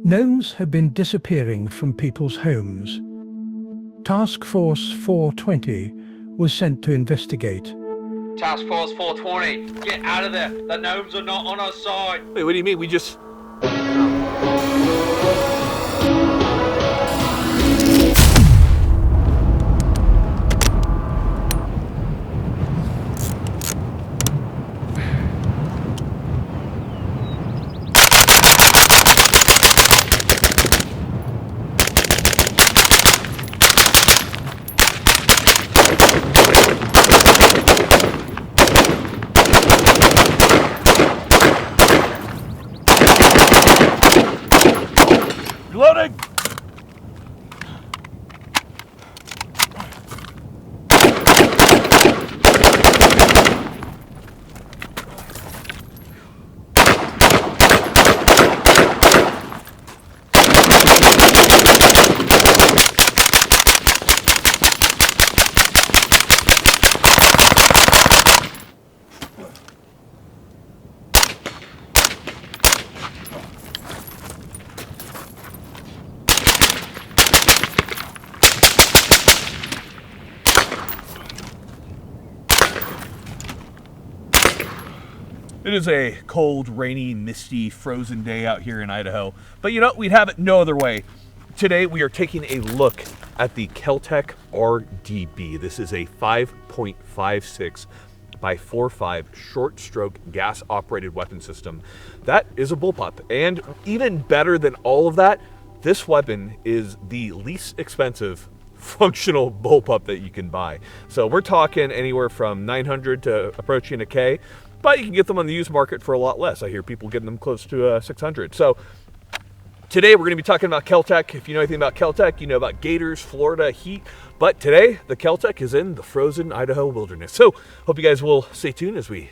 Gnomes have been disappearing from people's homes. Task Force 420 was sent to investigate. Task Force 420, get out of there. The gnomes are not on our side. Wait, what do you mean? We just... Reloading! It is a cold, rainy, misty, frozen day out here in Idaho. But you know, we'd have it no other way. Today we are taking a look at the KelTec RDB. This is a 5.56 by 4.5 short stroke gas operated weapon system. That is a bullpup. And even better than all of that, this weapon is the least expensive functional bullpup that you can buy. So we're talking anywhere from 900 to approaching a K. But you can get them on the used market for a lot less. I hear people getting them close to 600. So today we're going to be talking about KelTec. If you know anything about KelTec, you know about gators, Florida, heat. But today the KelTec is in the frozen Idaho wilderness. So hope you guys will stay tuned as we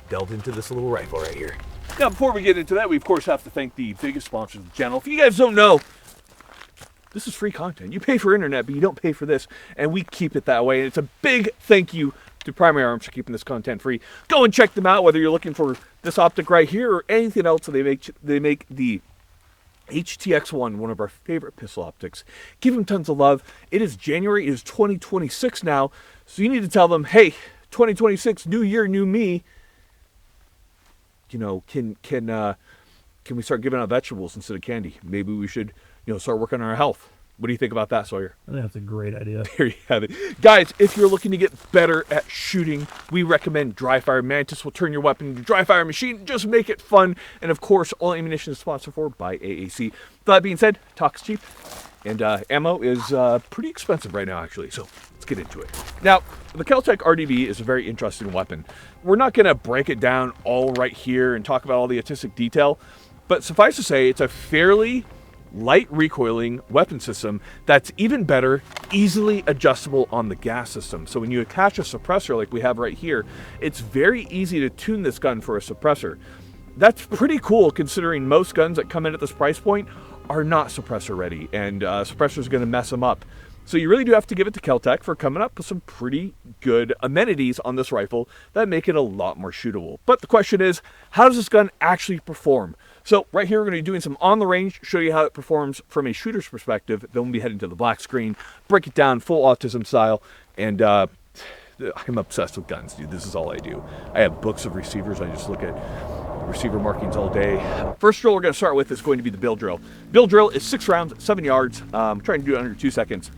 delve into this little rifle right here. Now before we get into that, we of course have to thank the biggest sponsors of the channel. If you guys don't know, this is free content. You pay for internet, but you don't pay for this. And we keep it that way. And it's a big thank you to Primary Arms for keeping this content free. Go and check them out, whether you're looking for this optic right here or anything else. So they make the HTX1, one of our favorite pistol optics. Give them tons of love. It is January. It is 2026 now. So you need to tell them, hey, 2026, new year, new me. You know, can we start giving out vegetables instead of candy? Maybe we should, start working on our health. What do you think about that, Sawyer? I think that's a great idea. There you have it. Guys, if you're looking to get better at shooting, we recommend Dry Fire. Mantis will turn your weapon into a dry fire machine. Just make it fun. And of course, all ammunition is sponsored for by AAC. That being said, talk's cheap. And ammo is pretty expensive right now, actually. So let's get into it. Now, the KelTec RDB is a very interesting weapon. We're not going to break it down all right here and talk about all the artistic detail. But suffice to say, it's a fairly light recoiling weapon system that's even better, easily adjustable on the gas system. So when you attach a suppressor like we have right here, it's very easy to tune this gun for a suppressor. That's pretty cool considering most guns that come in at this price point are not suppressor ready, and suppressor is going to mess them up. So you really do have to give it to KelTec for coming up with some pretty good amenities on this rifle that make it a lot more shootable. But the question is, how does this gun actually perform? So right here, we're going to be doing some on the range, show you how it performs from a shooter's perspective. Then we'll be heading to the black screen, break it down full autism style. And I'm obsessed with guns, dude. This is all I do. I have books of receivers. I just look at receiver markings all day. First drill we're going to start with is going to be the bill drill. Bill drill is 6 rounds, 7 yards. I'm trying to do it under 2 seconds.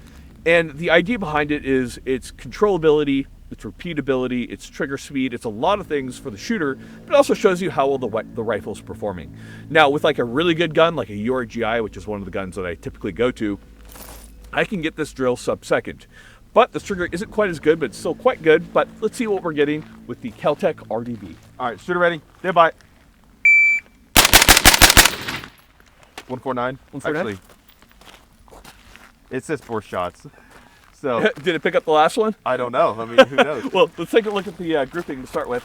And the idea behind it is its controllability, its repeatability, its trigger speed. It's a lot of things for the shooter, but it also shows you how well the rifle is performing. Now, with like a really good gun, like a URGI, which is one of the guns that I typically go to, I can get this drill sub-second. But the trigger isn't quite as good, but it's still quite good. But let's see what we're getting with the KelTec RDB. All right, shooter ready. Stand by. 149. 149? Actually, it says 4 shots. So did it pick up the last one? I don't know. I mean, who knows? Well, let's take a look at the grouping to start with.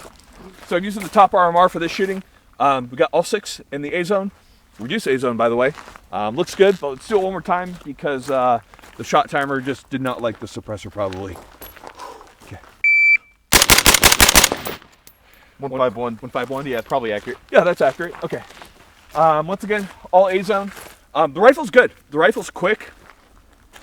So I'm using the top RMR for this shooting. We got all 6 in the A zone. Reduced A zone, by the way. Looks good, but let's do it one more time because the shot timer just did not like the suppressor probably. Okay. 151. 151? Yeah, it's probably accurate. Yeah, that's accurate. Okay. Once again, all A zone. The rifle's good. The rifle's quick.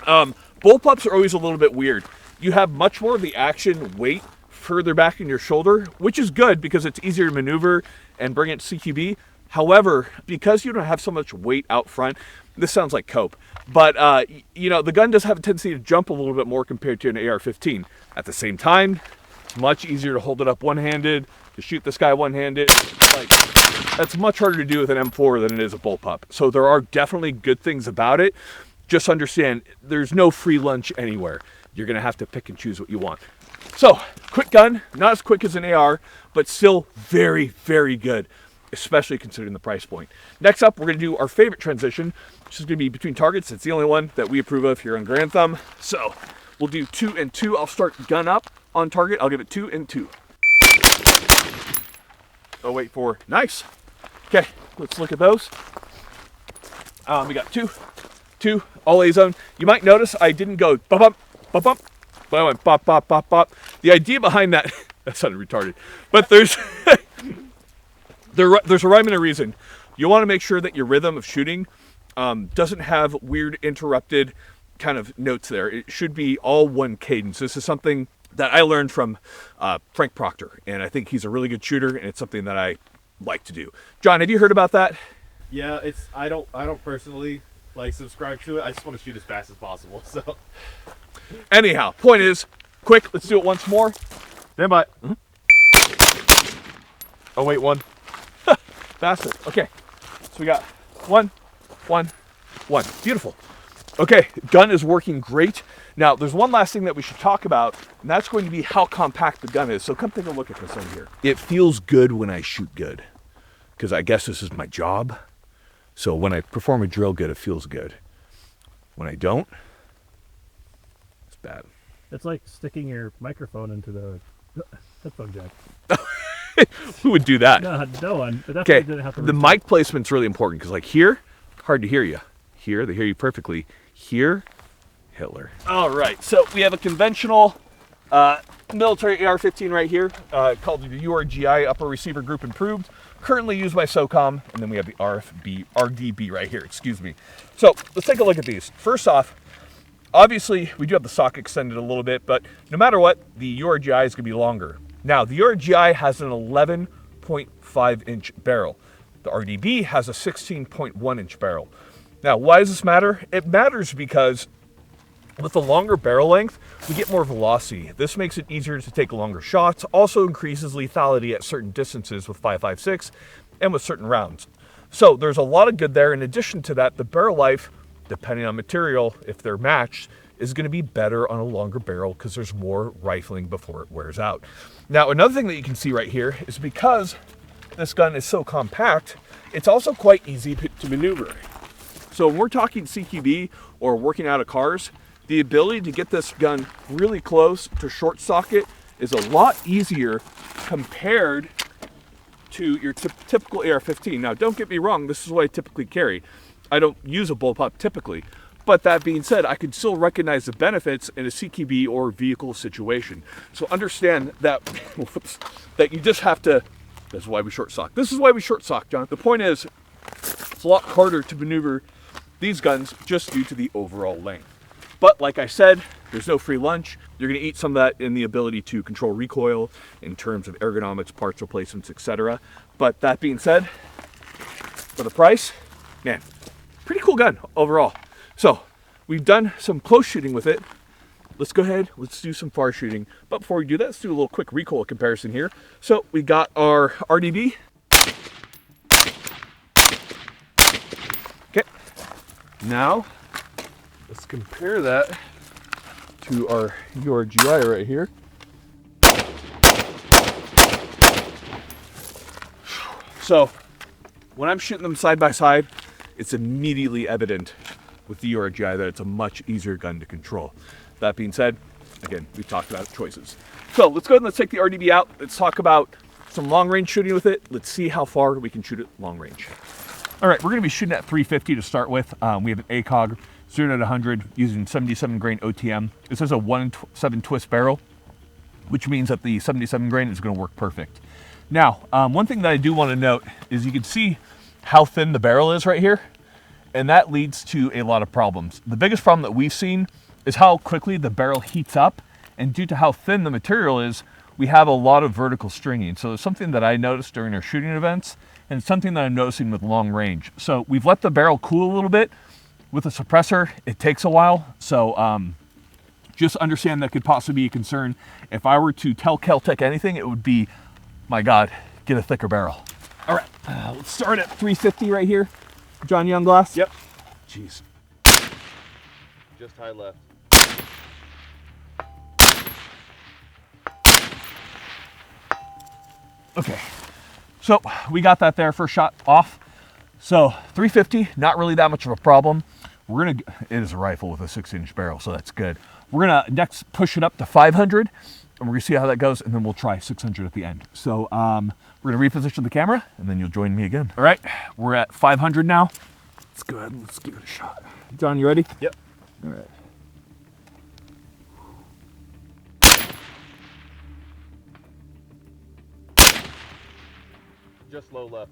Bullpups are always a little bit weird. You have much more of the action weight further back in your shoulder, which is good because it's easier to maneuver and bring it to CQB. However, because you don't have so much weight out front, this sounds like cope, but you know, the gun does have a tendency to jump a little bit more compared to an AR-15. At the same time, it's much easier to hold it up one-handed, to shoot this guy one-handed. Like, that's much harder to do with an M4 than it is a bullpup. So there are definitely good things about it. Just understand, there's no free lunch anywhere. You're gonna have to pick and choose what you want. So, quick gun, not as quick as an AR, but still very, very good, especially considering the price point. Next up, we're gonna do our favorite transition, which is gonna be between targets. It's the only one that we approve of here on Garand Thumb. So, we'll do 2 and 2. I'll start gun up on target. I'll give it 2 and 2. Oh, wait for, nice. Okay, let's look at those. We got 2, all A zone. You might notice I didn't go bump, bump, bump, bump. But I went bop, bop, bop, bop. The idea behind that, that sounded retarded, but there's there's a rhyme and a reason. You want to make sure that your rhythm of shooting doesn't have weird interrupted kind of notes there. It should be all one cadence. This is something that I learned from Frank Proctor, and I think he's a really good shooter, and it's something that I like to do. John, have you heard about that? Yeah, it's I don't personally like subscribe to it. I just want to shoot as fast as possible. So anyhow, point is, quick, let's do it once more. stand by. Oh wait, 1. Faster. Okay, so we got 1, 1, 1. Beautiful. Okay, gun is working great. Now, there's one last thing that we should talk about, and that's going to be how compact the gun is. So come take a look at this over here. It feels good when I shoot good, because I guess this is my job. So when I perform a drill good, it feels good. When I don't, it's bad. It's like sticking your microphone into the headphone jack. Who would do that? No one. But that's Okay, why I didn't have to the mic placement's really important, because like here, hard to hear you. Here, they hear you perfectly. Here, Hitler. All right, so we have a conventional military AR-15 right here, called the URGI Upper Receiver Group Improved, currently used by SOCOM, and then we have the RDB right here, excuse me. So let's take a look at these. First off, obviously we do have the sock extended a little bit, but no matter what, the URGI is gonna be longer. Now, the URGI has an 11.5 inch barrel. The RDB has a 16.1 inch barrel. Now, why does this matter? It matters because with a longer barrel length, we get more velocity. This makes it easier to take longer shots, also increases lethality at certain distances with 5.56 and with certain rounds. So there's a lot of good there. In addition to that, the barrel life, depending on material, if they're matched, is going to be better on a longer barrel because there's more rifling before it wears out. Now, another thing that you can see right here is because this gun is so compact, it's also quite easy to maneuver. So when we're talking CQB or working out of cars, the ability to get this gun really close to short socket is a lot easier compared to your typical AR-15. Now, don't get me wrong, this is what I typically carry. I don't use a bullpup typically, but that being said, I can still recognize the benefits in a CQB or vehicle situation. So understand that, that you just have to, this is why we short sock. This is why we short sock, John. The point is, it's a lot harder to maneuver these guns just due to the overall length. But like I said, there's no free lunch. You're gonna eat some of that in the ability to control recoil in terms of ergonomics, parts replacements, etc. But that being said, for the price, man, pretty cool gun overall. So we've done some close shooting with it. Let's go ahead, let's do some far shooting. But before we do that, let's do a little quick recoil comparison here. So we got our RDB. Okay, now let's compare that to our URGI right here. So when I'm shooting them side by side, it's immediately evident with the URGI that it's a much easier gun to control. That being said, again, we've talked about choices. So let's go ahead and let's take the RDB out. Let's talk about some long range shooting with it. Let's see how far we can shoot it long range. All right, we're gonna be shooting at 350 to start with. We have an ACOG 0 to 100 using 77 grain OTM. This is a 1-7 twist barrel, which means that the 77 grain is gonna work perfect. Now, one thing that I do wanna note is you can see how thin the barrel is right here. and that leads to a lot of problems. The biggest problem that we've seen is how quickly the barrel heats up, and due to how thin the material is, we have a lot of vertical stringing. So it's something that I noticed during our shooting events, and it's something that I'm noticing with long range. So we've let the barrel cool a little bit. With a suppressor, it takes a while. So just understand that could possibly be a concern. If I were to tell KelTec anything, it would be, my God, get a thicker barrel. All right, let's start at 350 right here. John Young glass? Yep. Jeez. Just high left. Okay, so we got that there, first shot off. So 350, not really that much of a problem. It is a rifle with a 6-inch barrel, so that's good. We're gonna next push it up to 500, and we're gonna see how that goes, and then we'll try 600 at the end. So we're gonna reposition the camera, and then you'll join me again. All right, we're at 500 now. Let's go ahead and let's give it a shot. John, you ready? Yep. All right. Just low left.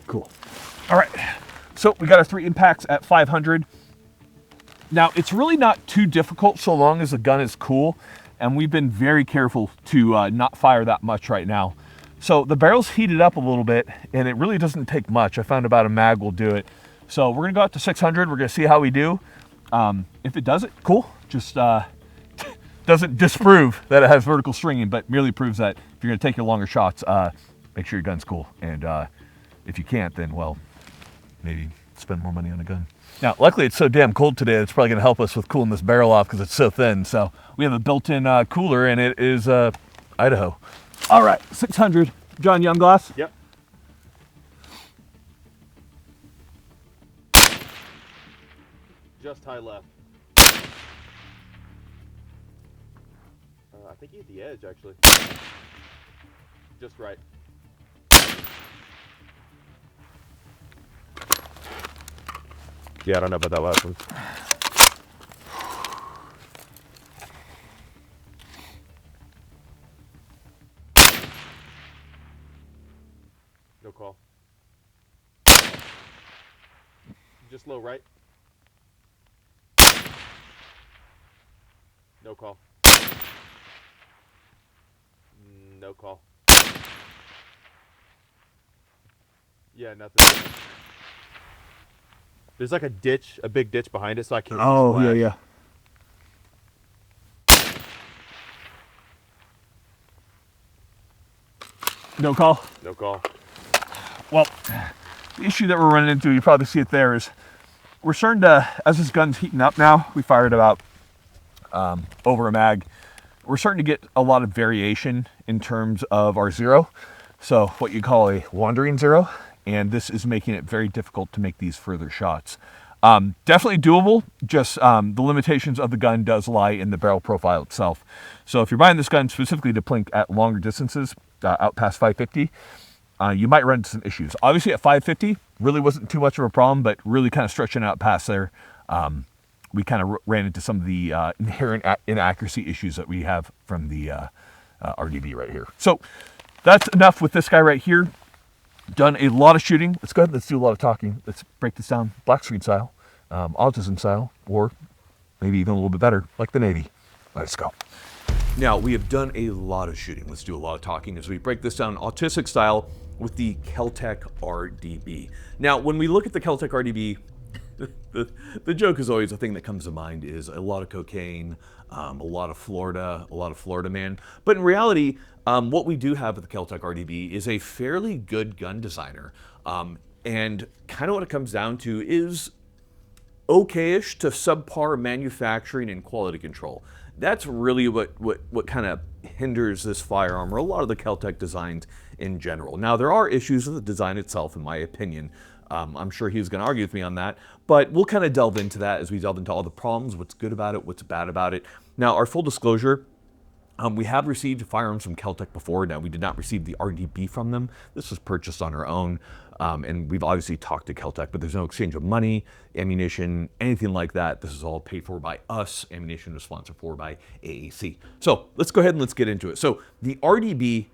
Cool. All right, so we got our 3 impacts at 500. Now, it's really not too difficult so long as the gun is cool, and we've been very careful to not fire that much right now. So the barrel's heated up a little bit, and it really doesn't take much. I found about a mag will do it. So we're gonna go out to 600. We're gonna see how we do. If it does it, cool. Just doesn't disprove that it has vertical stringing, but merely proves that if you're gonna take your longer shots, make sure your gun's cool. And if you can't, then, well, maybe spend more money on a gun. Now, luckily it's so damn cold today, it's probably gonna help us with cooling this barrel off because it's so thin. So we have a built-in cooler, and it is Idaho. All right, 600. John Young glass? Yep. Just high left. I think you hit the edge, actually. Just right. Yeah, I don't know about that last one. No call. Just low right. No call. No call. Yeah, nothing. There's like a ditch, a big ditch behind it, so I can't. Oh, yeah. No call? No call. Well, the issue that we're running into, you probably see it there, is we're starting to, as this gun's heating up now, we fired about over a mag, we're starting to get a lot of variation in terms of our zero. So what you call a wandering zero, and this is making it very difficult to make these further shots. Definitely doable, just the limitations of the gun does lie in the barrel profile itself. So if you're buying this gun specifically to plink at longer distances, out past 550, you might run into some issues. Obviously at 550, really wasn't too much of a problem, but really kind of stretching out past there, we kind of ran into some of the inherent inaccuracy issues that we have from the RDB right here. So that's enough with this guy right here. Done a lot of shooting. Let's go ahead and let's do a lot of talking. Let's break this down black screen style, autism style, or maybe even a little bit better, like the Navy. Let's go. Now, we have done a lot of shooting. Let's do a lot of talking as we break this down autistic style with the KelTec RDB. Now, when we look at the KelTec RDB, the joke is always, the thing that comes to mind is a lot of cocaine, a lot of Florida man. But in reality, what we do have with the KelTec RDB is a fairly good gun designer. And kind of what it comes down to is okay-ish to subpar manufacturing and quality control. That's really what kind of hinders this firearm, or a lot of the KelTec designs in general. Now, there are issues with the design itself, in my opinion. I'm sure he's going to argue with me on that, but we'll kind of delve into that as we delve into all the problems, what's good about it, what's bad about it. Now, our full disclosure, we have received firearms from KelTec before. Now, we did not receive the RDB from them. This was purchased on our own, and we've obviously talked to KelTec, but there's no exchange of money, ammunition, anything like that. This is all paid for by us. Ammunition is sponsored for by AAC. So let's go ahead and let's get into it. So the RDB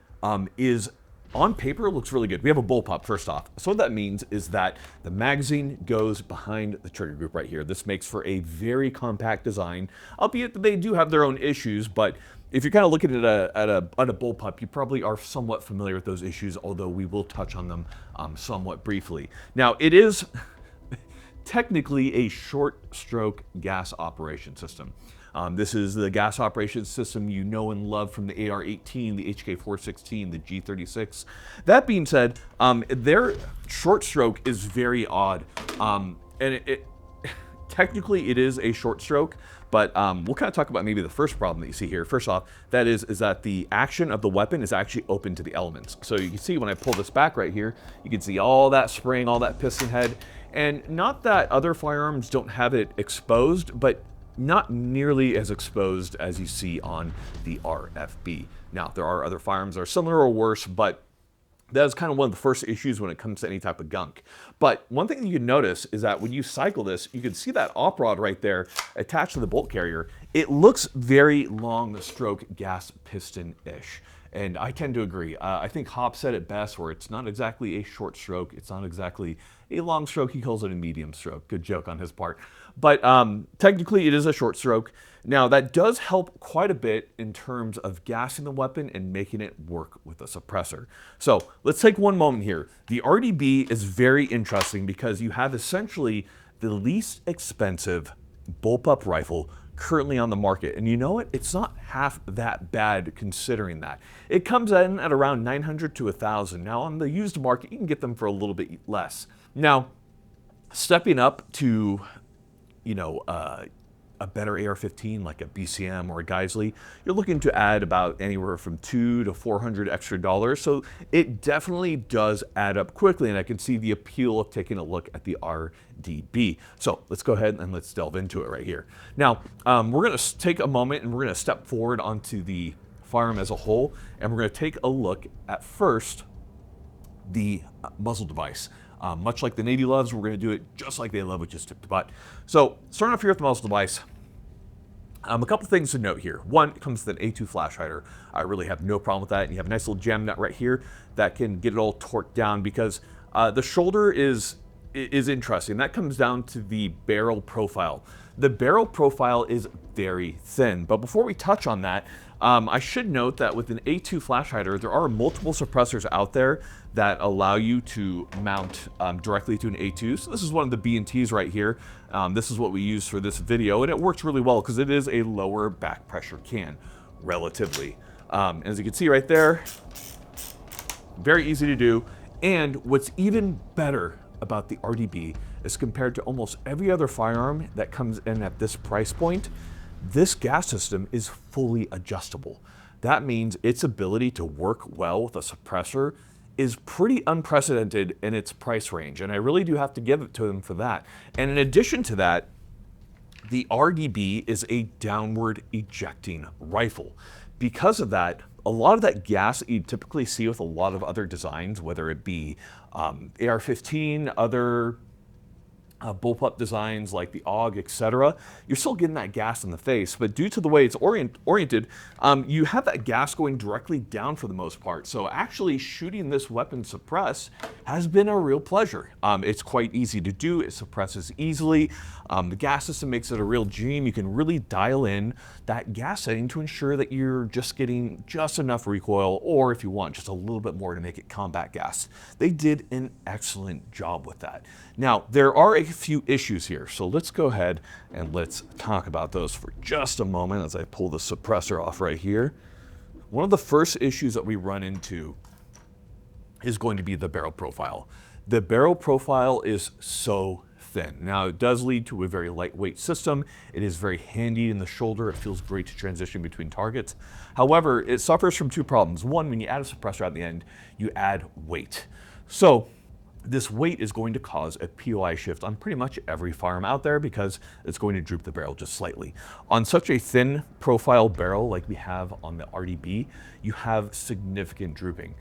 is on paper, it looks really good. We have a bullpup first off. So what that means is that the magazine goes behind the trigger group right here. This makes for a very compact design, albeit that they do have their own issues, but if you're kind of looking at a bullpup, you probably are somewhat familiar with those issues, although we will touch on them somewhat briefly. Now, it is technically a short stroke gas operation system. This is the gas operation system you know and love from the AR-18, the HK-416, the G36. That being said, their short stroke is very odd. And technically it is a short stroke, but we'll kind of talk about maybe the first problem that you see here. First off, that is that the action of the weapon is actually open to the elements. So you can see when I pull this back right here, you can see all that spring, all that piston head. And not that other firearms don't have it exposed, but not nearly as exposed as you see on the RFB. Now, there are other firearms that are similar or worse, but that is kind of one of the first issues when it comes to any type of gunk. But one thing that you can notice is that when you cycle this, you can see that op rod right there attached to the bolt carrier. It looks very long stroke gas piston-ish. And I tend to agree. I think Hop said it best, where it's not exactly a short stroke. It's not exactly a long stroke. He calls it a medium stroke. Good joke on his part. But technically, it is a short stroke. Now, that does help quite a bit in terms of gassing the weapon and making it work with a suppressor. So let's take one moment here. The RDB is very interesting because you have essentially the least expensive bullpup rifle currently on the market. And you know what? It's not half that bad considering that. It comes in at around $900 to $1,000. Now on the used market, you can get them for a little bit less. Now, stepping up to, you know, a better AR-15 like a BCM or a Geisley, you're looking to add about anywhere from $200 to $400 extra dollars. So it definitely does add up quickly, and I can see the appeal of taking a look at the RDB. So let's go ahead and let's delve into it right here. Now, we're going to take a moment and we're going to step forward onto the firearm as a whole, and we're going to take a look at first the muzzle device. Much like the Navy loves, we're going to do it just like they love, which is tip to butt. So starting off here with the muzzle device, a couple things to note here. One, it comes with an A2 flash hider. I really have no problem with that. And you have a nice little jam nut right here that can get it all torqued down, because the shoulder is interesting. That comes down to the barrel profile. The barrel profile is very thin. But before we touch on that, I should note that with an A2 flash hider, there are multiple suppressors out there that allow you to mount directly to an A2. So this is one of the B&Ts right here. This is what we use for this video, and it works really well because it is a lower back pressure can, relatively. As you can see right there, very easy to do. And what's even better about the RDB is, compared to almost every other firearm that comes in at this price point, this gas system is fully adjustable. That means its ability to work well with a suppressor is pretty unprecedented in its price range, and I really do have to give it to them for that. And in addition to that, the RDB is a downward ejecting rifle. Because of that, a lot of that gas that you typically see with a lot of other designs, whether it be AR-15, other bullpup designs like the AUG, etc., you're still getting that gas in the face, but due to the way it's oriented, you have that gas going directly down for the most part. So actually shooting this weapon suppress has been a real pleasure. It's quite easy to do. It suppresses easily. The gas system makes it a real dream. You can really dial in that gas setting to ensure that you're just getting just enough recoil, or if you want, just a little bit more to make it combat gas. They did an excellent job with that. Now, there are a few issues here, so let's go ahead and let's talk about those for just a moment as I pull the suppressor off right here. One of the first issues that we run into is going to be the barrel profile. The barrel profile is so thin. Now, it does lead to a very lightweight system. It is very handy in the shoulder. It feels great to transition between targets. However, it suffers from two problems. One, when you add a suppressor at the end, you add weight. So this weight is going to cause a POI shift on pretty much every firearm out there, because it's going to droop the barrel just slightly. On such a thin profile barrel like we have on the RDB, you have significant drooping.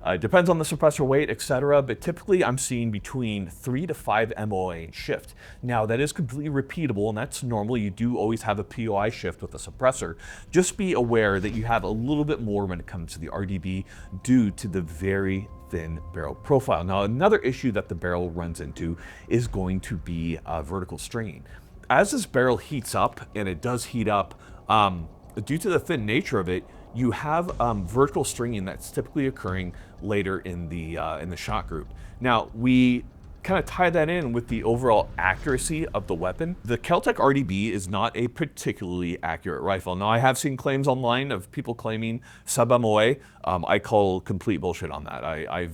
It depends on the suppressor weight, etc. But typically I'm seeing between 3 to 5 MOA in shift. Now that is completely repeatable, and that's normal. You do always have a POI shift with a suppressor. Just be aware that you have a little bit more when it comes to the RDB due to the very thin barrel profile. Now another issue that the barrel runs into is going to be vertical stringing. As this barrel heats up, and it does heat up, due to the thin nature of it, you have vertical stringing that's typically occurring later in the shot group. Now we kind of tie that in with the overall accuracy of the weapon. The KelTec RDB is not a particularly accurate rifle. Now I have seen claims online of people claiming sub-MOA. I call complete bullshit on that.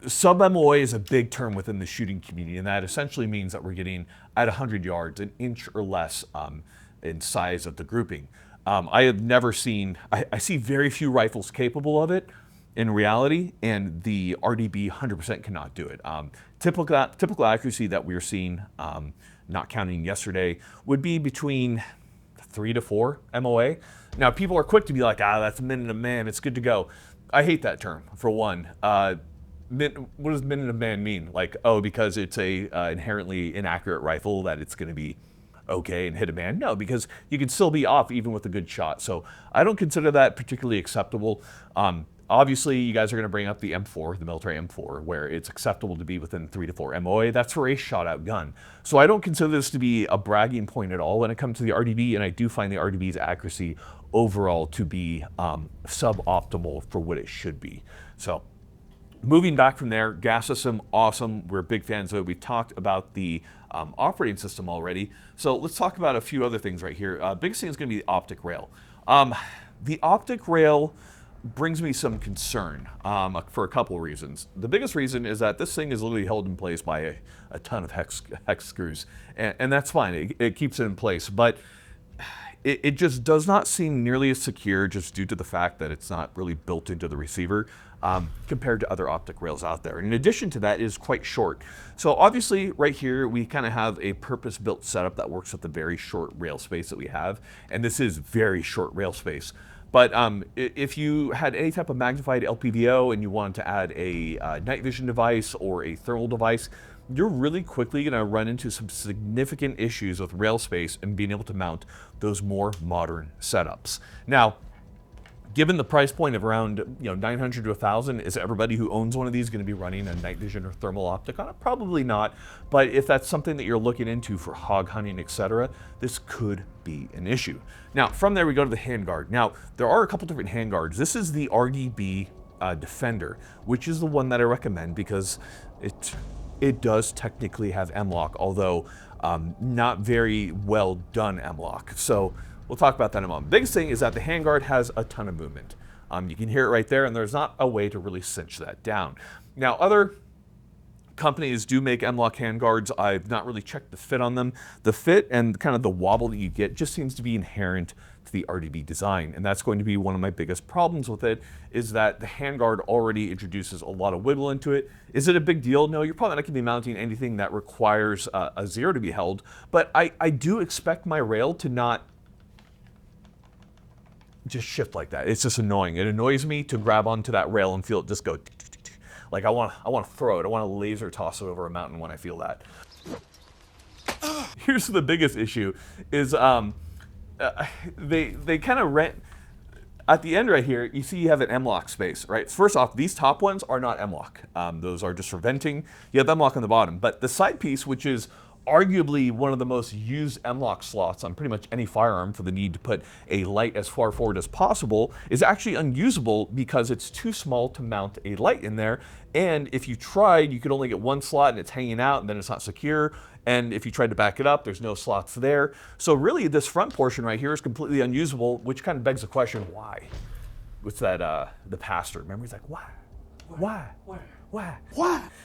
Sub-MOA is a big term within the shooting community, and that essentially means that we're getting at 100 yards, an inch or less in size of the grouping. I have never seen, I see very few rifles capable of it in reality, and the RDB 100% cannot do it. Typical accuracy that we're seeing, not counting yesterday, would be between 3 to 4 MOA. Now people are quick to be like, that's a minute a man, it's good to go. I hate that term, for one. What does minute a man mean? Like, oh, because it's a inherently inaccurate rifle that it's gonna be okay and hit a man? No, because you can still be off even with a good shot. So I don't consider that particularly acceptable. Obviously, you guys are going to bring up the M4, the military M4, where it's acceptable to be within 3 to 4 MOA. That's for a shot-out gun. So I don't consider this to be a bragging point at all when it comes to the RDB, and I do find the RDB's accuracy overall to be suboptimal for what it should be. So moving back from there, gas system, awesome. We're big fans of it. We've talked about the operating system already. So let's talk about a few other things right here. Biggest thing is going to be the optic rail. The optic rail brings me some concern for a couple of reasons. The biggest reason is that this thing is literally held in place by a ton of hex screws, and that's fine. It keeps it in place, but it just does not seem nearly as secure just due to the fact that it's not really built into the receiver compared to other optic rails out there. In addition to that, it is quite short. So obviously right here, we kind of have a purpose-built setup that works with the very short rail space that we have, and this is very short rail space. But if you had any type of magnified LPVO and you wanted to add a night vision device or a thermal device, you're really quickly going to run into some significant issues with rail space and being able to mount those more modern setups. Now, given the price point of around 900 to 1,000, is everybody who owns one of these going to be running a night vision or thermal optic on it? Probably not. But if that's something that you're looking into for hog hunting, etc., this could be an issue. Now, from there we go to the handguard. Now, there are a couple different handguards. This is the RDB Defender, which is the one that I recommend because it does technically have M-lock, although not very well done M-lock. So we'll talk about that in a moment. Biggest thing is that the handguard has a ton of movement. You can hear it right there, and there's not a way to really cinch that down. Now, other companies do make M-lock handguards. I've not really checked the fit on them. The fit and kind of the wobble that you get just seems to be inherent to the RDB design, and that's going to be one of my biggest problems with it, is that the handguard already introduces a lot of wiggle into it. Is it a big deal? No, you're probably not going to be mounting anything that requires a zero to be held, but I do expect my rail to not just shift like that. It's just annoying. It annoys me to grab onto that rail and feel it just go like I want to throw it. I want to laser toss it over a mountain when I feel that. Here's the biggest issue is they kind of rent at the end right here. You see you have an M-lock space, right? First off, these top ones are not M-lock. Those are just for venting. You have M-lock on the bottom, but the side piece, which is arguably one of the most used M-lock slots on pretty much any firearm for the need to put a light as far forward as possible, is actually unusable because it's too small to mount a light in there. And if you tried, you could only get one slot and it's hanging out and then it's not secure. And if you tried to back it up, there's no slots there. So really this front portion right here is completely unusable, which kind of begs the question, why? What's that, the pastor, remember? He's like, why?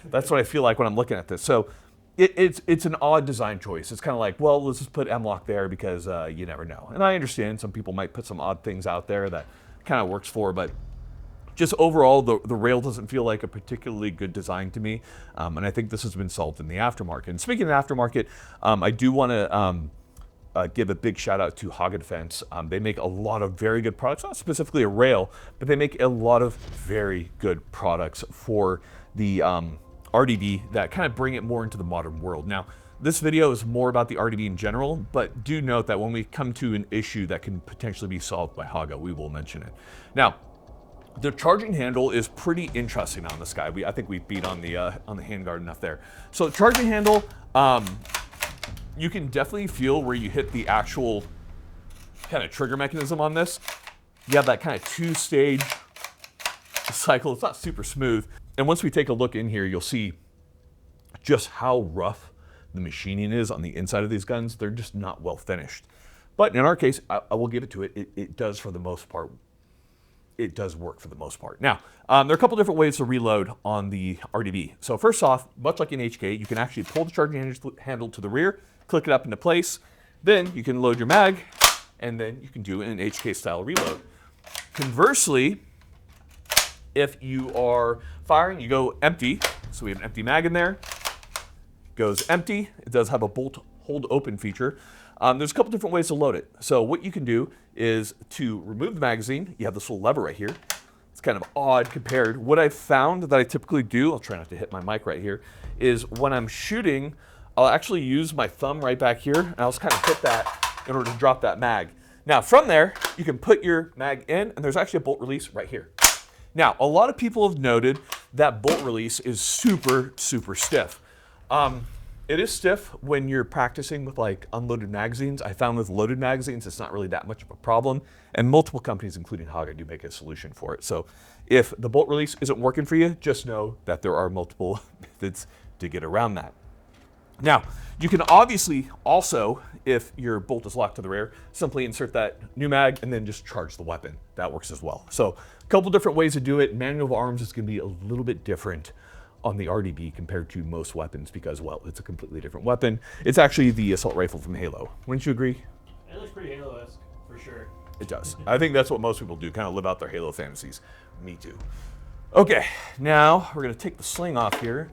That's what I feel like when I'm looking at this. So it's an odd design choice. It's kind of like, well, let's just put M-lock there because you never know. And I understand some people might put some odd things out there that kind of works for, but just overall, the rail doesn't feel like a particularly good design to me. And I think this has been solved in the aftermarket. And speaking of aftermarket, I do want to give a big shout out to Haga Defense. They make a lot of very good products, not specifically a rail, but they make a lot of very good products for the RDB that kind of bring it more into the modern world. Now, this video is more about the RDB in general, but do note that when we come to an issue that can potentially be solved by Haga, we will mention it. Now, the charging handle is pretty interesting on this guy. I think we beat on the handguard enough there. So the charging handle, you can definitely feel where you hit the actual kind of trigger mechanism on this. You have that kind of two-stage cycle. It's not super smooth. And once we take a look in here, you'll see just how rough the machining is on the inside of these guns. They're just not well finished. But in our case, I will give it to it. It does for the most part. It does work for the most part. Now, there are a couple different ways to reload on the RDB. So first off, much like in HK, you can actually pull the charging handle to the rear, click it up into place. Then you can load your mag, and then you can do an HK style reload. Conversely, if you are firing, you go empty. So we have an empty mag in there. Goes empty. It does have a bolt hold open feature. There's a couple different ways to load it. So what you can do is to remove the magazine. You have this little lever right here. It's kind of odd compared. What I've found that I typically do, I'll try not to hit my mic right here, is when I'm shooting, I'll actually use my thumb right back here, and I'll just kind of hit that in order to drop that mag. Now from there, you can put your mag in, and there's actually a bolt release right here. Now, a lot of people have noted that bolt release is super, super stiff. It is stiff when you're practicing with like unloaded magazines. I found with loaded magazines, it's not really that much of a problem. And multiple companies, including Haga, do make a solution for it. So if the bolt release isn't working for you, just know that there are multiple methods to get around that. Now, you can obviously also, if your bolt is locked to the rear, simply insert that new mag and then just charge the weapon. That works as well. So a couple different ways to do it. Manual of arms is going to be a little bit different on the RDB compared to most weapons because, well, it's a completely different weapon. It's actually the assault rifle from Halo. Wouldn't you agree? It looks pretty Halo-esque, for sure. It does. I think that's what most people do, kind of live out their Halo fantasies. Me too. Okay, now we're going to take the sling off here.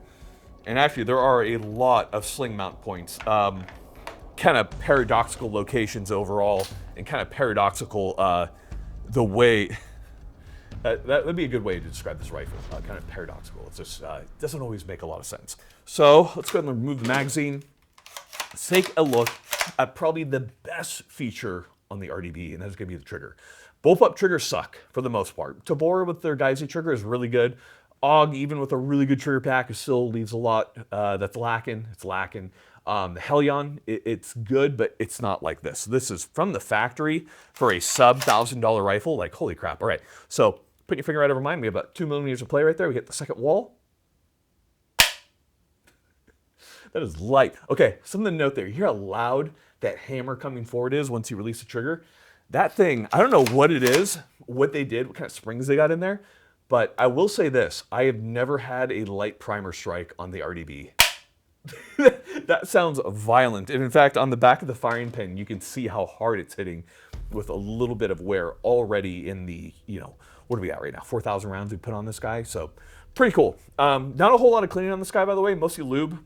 And actually, there are a lot of sling mount points. Kind of paradoxical locations overall, and kind of paradoxical the way... that would be a good way to describe this rifle, kind of paradoxical. It's just, it doesn't always make a lot of sense. So let's go ahead and remove the magazine. Let's take a look at probably the best feature on the RDB, and that's going to be the trigger. Bullpup triggers suck for the most part. Tavor with their Geysey trigger is really good. AUG, even with a really good trigger pack, it still leaves a lot that's lacking. It's lacking. The Helion, it's good, but it's not like this. This is from the factory for a sub $1,000 rifle. Like, holy crap. All right, so put your finger right over mine. We have about 2 millimeters of play right there. We hit the second wall. That is light. Okay, something to note there. You hear how loud that hammer coming forward is once you release the trigger? That thing, I don't know what it is, what they did, what kind of springs they got in there, but I will say this. I have never had a light primer strike on the RDB. That sounds violent. And in fact, on the back of the firing pin, you can see how hard it's hitting with a little bit of wear already in the, you know, what are we at right now? 4,000 rounds we put on this guy. So pretty cool. Not a whole lot of cleaning on this guy, by the way, mostly lube.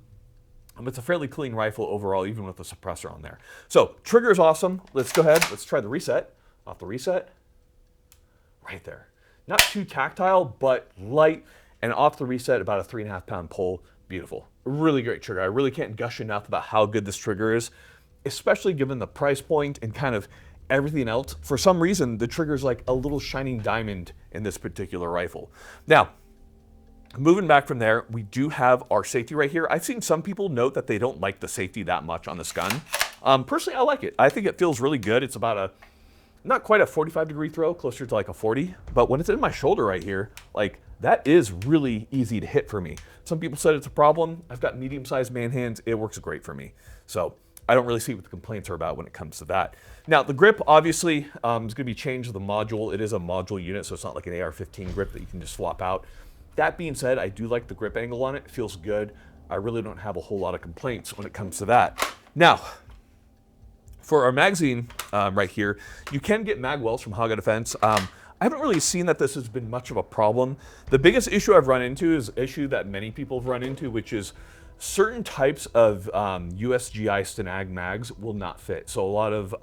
It's a fairly clean rifle overall, even with the suppressor on there. So trigger is awesome. Let's go ahead. Let's try the reset. Off the reset. Right there. Not too tactile, but light. And off the reset, about a 3.5 pound pull. Beautiful. Really great trigger. I really can't gush enough about how good this trigger is, especially given the price point and kind of everything else. For some reason, the trigger is like a little shining diamond in this particular rifle. Now, moving back from there, we do have our safety right here. I've seen some people note that they don't like the safety that much on this gun. Personally, I like it. I think it feels really good. It's about a, not quite a 45-degree throw, closer to like a 40. But when it's in my shoulder right here, like that is really easy to hit for me. Some people said it's a problem. I've got medium-sized man hands. It works great for me. So I don't really see what the complaints are about when it comes to that. Now, the grip obviously is going to be changed to the module. It is a module unit, so it's not like an AR-15 grip that you can just swap out. That being said, I do like the grip angle on it. It feels good. I really don't have a whole lot of complaints when it comes to that. Now, for our magazine right here, you can get mag wells from Haga Defense. I haven't really seen that this has been much of a problem. The biggest issue I've run into is an issue that many people have run into, which is certain types of USGI Stenag mags will not fit. So a lot of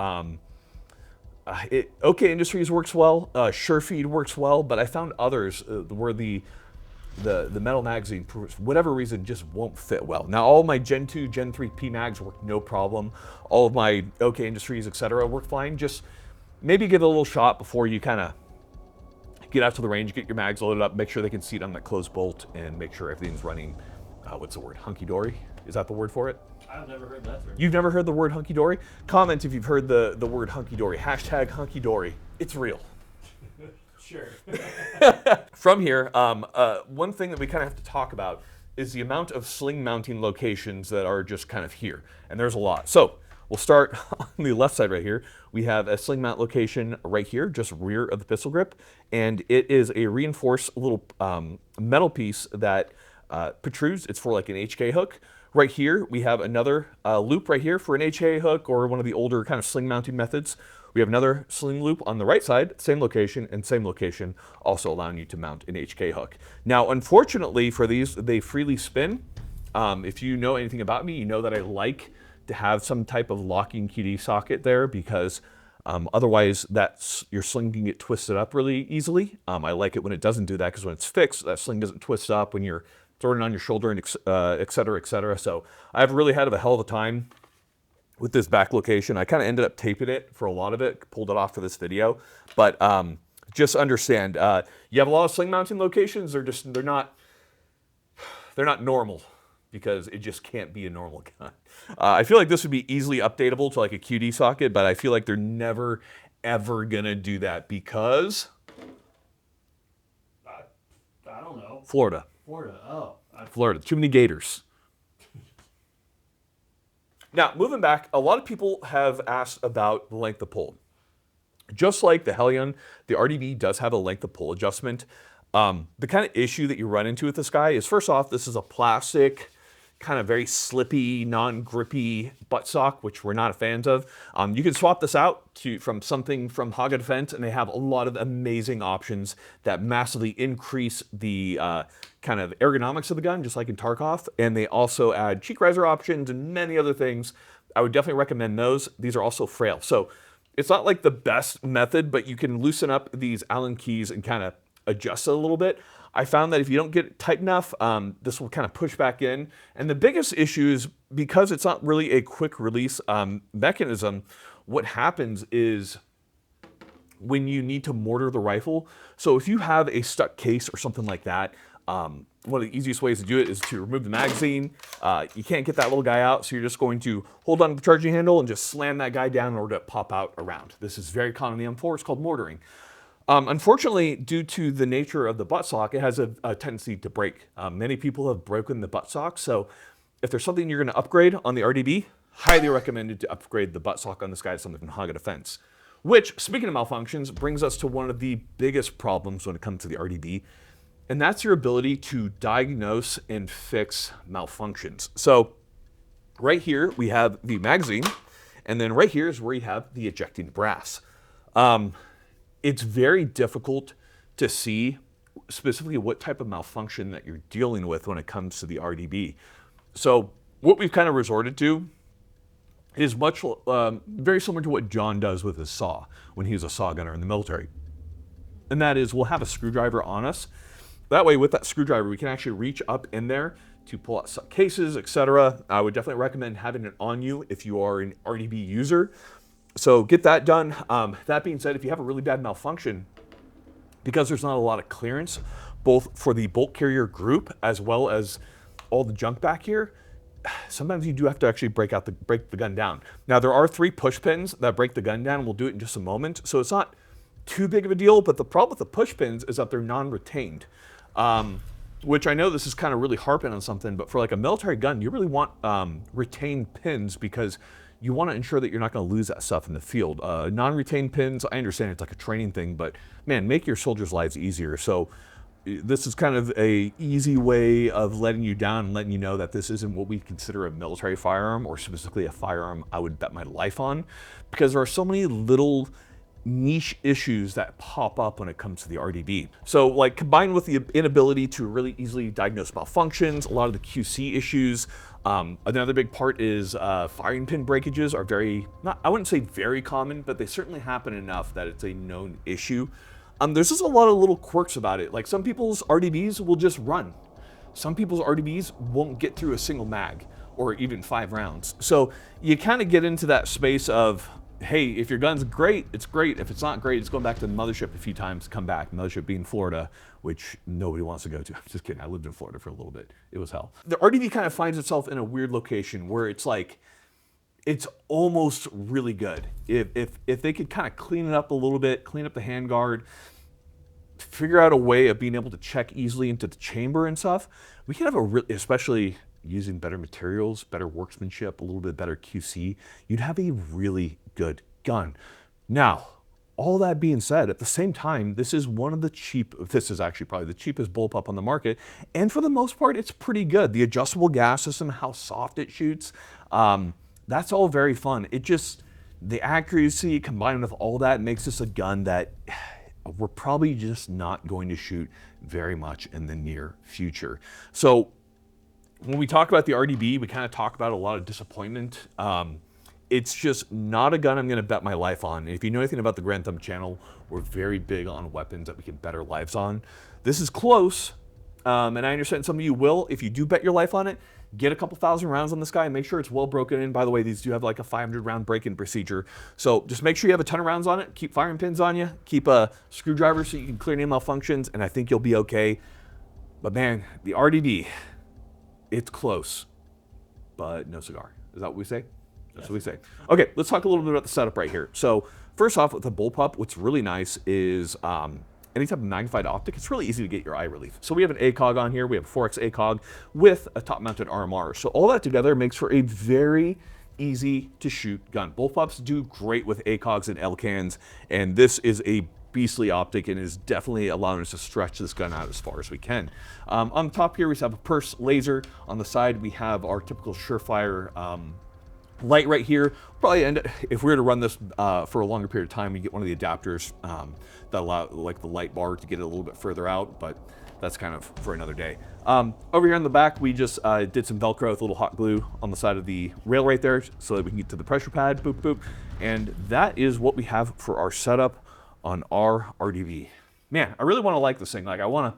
OK Industries works well, Surefeed works well, but I found others where the metal magazine, for whatever reason, just won't fit well. Now, all my Gen 2, Gen 3 P mags work no problem. All of my OK Industries, etc., work fine. Just maybe give it a little shot before you kind of get out to the range, get your mags loaded up, make sure they can seat on that closed bolt, and make sure everything's running, what's the word, hunky-dory? Is that the word for it? I've never heard that term. You've never heard the word hunky-dory? Comment if you've heard the word hunky-dory. Hashtag hunky-dory. It's real. Sure. From here, one thing that we kind of have to talk about is the amount of sling mounting locations that are just kind of here. And there's a lot. So we'll start on the left side right here. We have a sling mount location right here, just rear of the pistol grip. And it is a reinforced little metal piece that protrudes. It's for like an HK hook. Right here, we have another loop right here for an HK hook or one of the older kind of sling mounting methods. We have another sling loop on the right side, same location, also allowing you to mount an HK hook. Now, unfortunately for these, they freely spin. If you know anything about me, you know that I like to have some type of locking QD socket there because otherwise your sling can get twisted up really easily. I like it when it doesn't do that because when it's fixed, that sling doesn't twist up when you're throwing it on your shoulder, and et cetera, et cetera. So I've really had a hell of a time with this back location. I kind of ended up taping it for a lot of it, pulled it off for this video. But just understand, you have a lot of sling mounting locations. They're not normal because it just can't be a normal gun. I feel like this would be easily updatable to like a QD socket, but I feel like they're never, ever gonna do that because I don't know. Florida. Florida, too many gators. Now, moving back, a lot of people have asked about the length of pull. Just like the Hellion, the RDB does have a length of pull adjustment. The kind of issue that you run into with this guy is, first off, this is a plastic, kind of very slippy, non-grippy buttstock, which we're not fans of. You can swap this out from something from Haga Defense, and they have a lot of amazing options that massively increase the kind of ergonomics of the gun, just like in Tarkov. And they also add cheek riser options and many other things. I would definitely recommend those. These are also frail. So it's not like the best method, but you can loosen up these Allen keys and kind of adjust it a little bit. I found that if you don't get it tight enough, this will kind of push back in. And the biggest issue is because it's not really a quick release mechanism, what happens is when you need to mortar the rifle. So if you have a stuck case or something like that, one of the easiest ways to do it is to remove the magazine. You can't get that little guy out, so you're just going to hold on to the charging handle and just slam that guy down in order to pop out a round. This is very common in the M4. It's called mortaring. Unfortunately, due to the nature of the buttstock, it has a tendency to break. Many people have broken the buttstock, so if there's something you're going to upgrade on the RDB, highly recommended to upgrade the buttstock on this guy to something from Haga Defense. Which, speaking of malfunctions, brings us to one of the biggest problems when it comes to the RDB, and that's your ability to diagnose and fix malfunctions. So right here, we have the magazine, and then right here is where you have the ejecting brass. It's very difficult to see specifically what type of malfunction that you're dealing with when it comes to the RDB. So what we've kind of resorted to is much very similar to what John does with his saw when he was a saw gunner in the military. And that is, we'll have a screwdriver on us. That way, with that screwdriver, we can actually reach up in there to pull out cases, etc. I would definitely recommend having it on you if you are an RDB user. So get that done. That being said, if you have a really bad malfunction, because there's not a lot of clearance, both for the bolt carrier group as well as all the junk back here, sometimes you do have to actually break the gun down. Now, there are 3 push pins that break the gun down. We'll do it in just a moment. So it's not too big of a deal, but the problem with the push pins is that they're non-retained, which I know this is kind of really harping on something, but for like a military gun, you really want retained pins because you want to ensure that you're not going to lose that stuff in the field. Non-retained pins, I understand it's like a training thing, but man, make your soldiers' lives easier. So this is kind of a easy way of letting you down and letting you know that this isn't what we consider a military firearm, or specifically a firearm I would bet my life on, because there are so many little niche issues that pop up when it comes to the RDB. So like combined with the inability to really easily diagnose malfunctions, a lot of the QC issues. Another big part is firing pin breakages are I wouldn't say very common, but they certainly happen enough that it's a known issue. There's just a lot of little quirks about it. Like some people's RDBs will just run. Some people's RDBs won't get through a single mag or even 5 rounds. So you kind of get into that space of, hey, if your gun's great, it's great. If it's not great, it's going back to the mothership a few times, come back. Mothership being Florida, which nobody wants to go to. I'm just kidding. I lived in Florida for a little bit. It was hell. The RDB kind of finds itself in a weird location where it's like, it's almost really good. If they could kind of clean it up a little bit, clean up the handguard, figure out a way of being able to check easily into the chamber and stuff, we can have especially using better materials, better workmanship, a little bit better QC, you'd have a really good gun. Now, all that being said, at the same time, this is actually probably the cheapest bullpup on the market, and for the most part, it's pretty good. The adjustable gas system, how soft it shoots, that's all very fun. The accuracy combined with all that makes this a gun that we're probably just not going to shoot very much in the near future. So when we talk about the RDB, we kind of talk about a lot of disappointment. It's just not a gun I'm going to bet my life on. If you know anything about the Grand Thumb channel, we're very big on weapons that we can bet our lives on. This is close, and I understand some of you will. If you do bet your life on it, get a couple thousand rounds on this guy and make sure it's well broken in. By the way, these do have like a 500 round break-in procedure. So just make sure you have a ton of rounds on it. Keep firing pins on you. Keep a screwdriver so you can clear any malfunctions, and I think you'll be okay. But man, the RDB, it's close, but no cigar. Is that what we say? That's what we say. Okay, let's talk a little bit about the setup right here. So first off, with the Bullpup, what's really nice is any type of magnified optic, it's really easy to get your eye relief. So we have an ACOG on here. We have a 4X ACOG with a top-mounted RMR. So all that together makes for a very easy to shoot gun. Bullpups do great with ACOGs and LCANs, and this is a beastly optic and is definitely allowing us to stretch this gun out as far as we can. On the top here, we have a purse laser. On the side, we have our typical Surefire light right here. Probably if we were to run this for a longer period of time, you get one of the adapters that allow like the light bar to get it a little bit further out, but that's kind of for another day. Over here in the back, we just did some Velcro with a little hot glue on the side of the rail right there so that we can get to the pressure pad, boop, boop. And that is what we have for our setup on our RDB. Man, I really want to like this thing. Like I want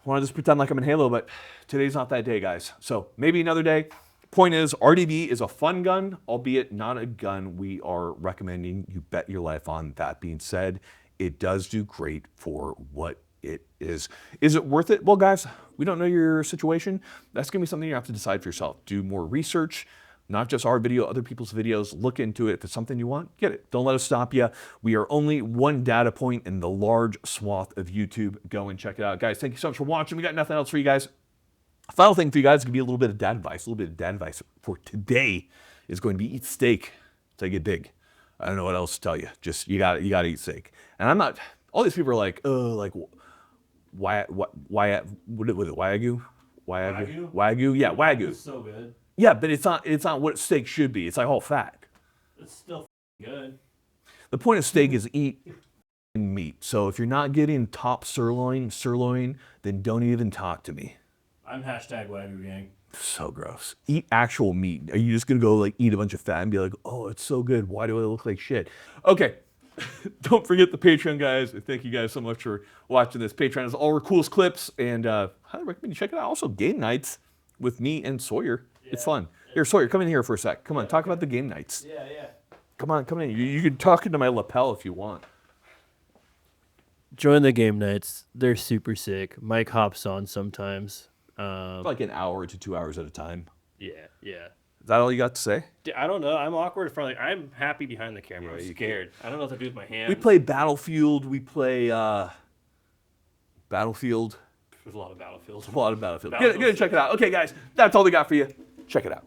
to just pretend like I'm in Halo, but today's not that day, guys. So maybe another day. Point is, RDB is a fun gun, albeit not a gun we are recommending you bet your life on. That being said, it does do great for what it is. Is it worth it? Well, guys, we don't know your situation. That's going to be something you have to decide for yourself. Do more research, not just our video, other people's videos. Look into it. If it's something you want, get it. Don't let us stop you. We are only one data point in the large swath of YouTube. Go and check it out. Guys, thank you so much for watching. We got nothing else for you guys. Final thing for you guys is going to be a little bit of dad advice. A little bit of dad advice for today is going to be eat steak till you get big. I don't know what else to tell you. Just you got to eat steak. And I'm not. All these people are like, oh, like why what is it? Wagyu? Yeah, Wagyu. It's so good. Yeah, but it's not what steak should be. It's like all fat. It's still good. The point of steak is eat meat. So if you're not getting top sirloin, then don't even talk to me. I'm hashtag Wagyu gang. So gross. Eat actual meat. Are you just gonna go like eat a bunch of fat and be like, oh, it's so good. Why do I look like shit? Okay. Don't forget the Patreon, guys. Thank you guys so much for watching this. Patreon is all our coolest clips, and I highly recommend you check it out. Also, game nights with me and Sawyer. Yeah. It's fun. Here, Sawyer, come in here for a sec. Come on, talk about the game nights. Yeah. Come on, come in. You can talk into my lapel if you want. Join the game nights. They're super sick. Mike hops on sometimes. Like an hour to 2 hours at a time. Yeah. Is that all you got to say? I don't know. I'm awkward in front. I'm happy behind the camera. I'm scared. I don't know what to do with my hands. We play Battlefield. We play Battlefield. There's a lot of Battlefield. Get it, check it out. Okay, guys, that's all we got for you. Check it out.